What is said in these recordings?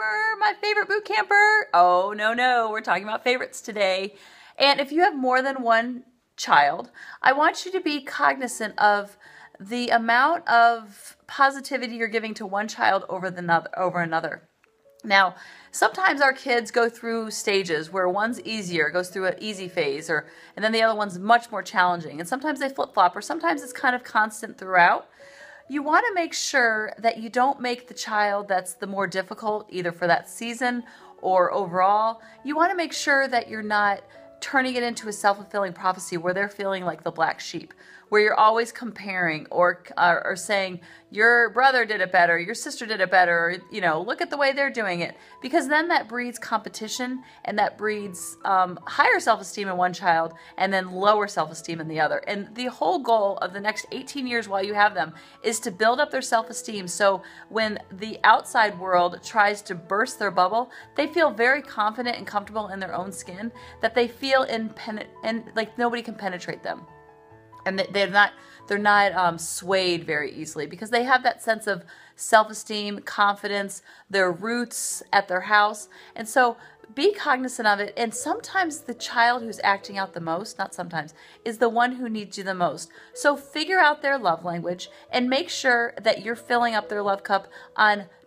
camper, my favorite boot camper. Oh, no, we're talking about favorites today. And if you have more than one child, I want you to be cognizant of the amount of positivity you're giving to one child over another. Now, sometimes our kids go through stages where one's easier, goes through an easy phase, and then the other one's much more challenging. And sometimes they flip-flop, or sometimes it's kind of constant throughout. You want to make sure that you don't make the child that's the more difficult, either for that season or overall. You want to make sure that you're not turning it into a self-fulfilling prophecy where they're feeling like the black sheep, where you're always comparing or saying your brother did it better, your sister did it better, look at the way they're doing it. Because then that breeds competition, and that breeds higher self-esteem in one child and then lower self-esteem in the other. And the whole goal of the next 18 years while you have them is to build up their self-esteem, so when the outside world tries to burst their bubble, they feel very confident and comfortable in their own skin, that they feel like nobody can penetrate them. And they're not swayed very easily, because they have that sense of self-esteem, confidence, their roots at their house. And so be cognizant of it. And sometimes the child who's acting out the most, not sometimes, is the one who needs you the most. So figure out their love language and make sure that you're filling up their love cup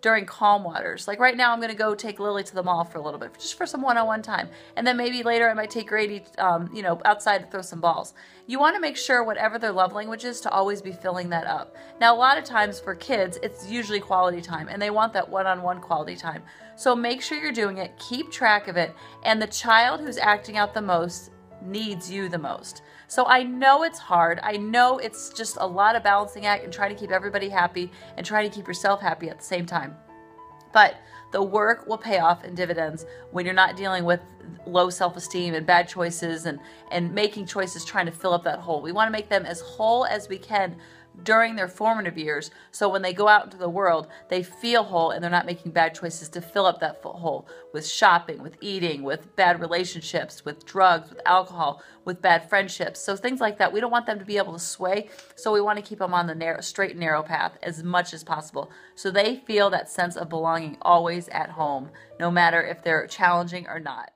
during calm waters. Like right now, I'm going to go take Lily to the mall for a little bit, just for some one-on-one time. And then maybe later I might take Grady, outside to throw some balls. You want to make sure whatever their love language is to always be filling that up. Now, a lot of times for kids, it's usually quality time, and they want that one-on-one quality time. So make sure you're doing it, keep track of it, and the child who's acting out the most needs you the most. So I know it's hard. I know it's just a lot of balancing act and trying to keep everybody happy and trying to keep yourself happy at the same time. But the work will pay off in dividends when you're not dealing with low self-esteem and bad choices and making choices trying to fill up that hole. We want to make them as whole as we can during their formative years, so when they go out into the world, they feel whole and they're not making bad choices to fill up that hole with shopping, with eating, with bad relationships, with drugs, with alcohol, with bad friendships. So things like that, we don't want them to be able to sway, so we want to keep them on the straight and narrow path as much as possible, so they feel that sense of belonging always at home, no matter if they're challenging or not.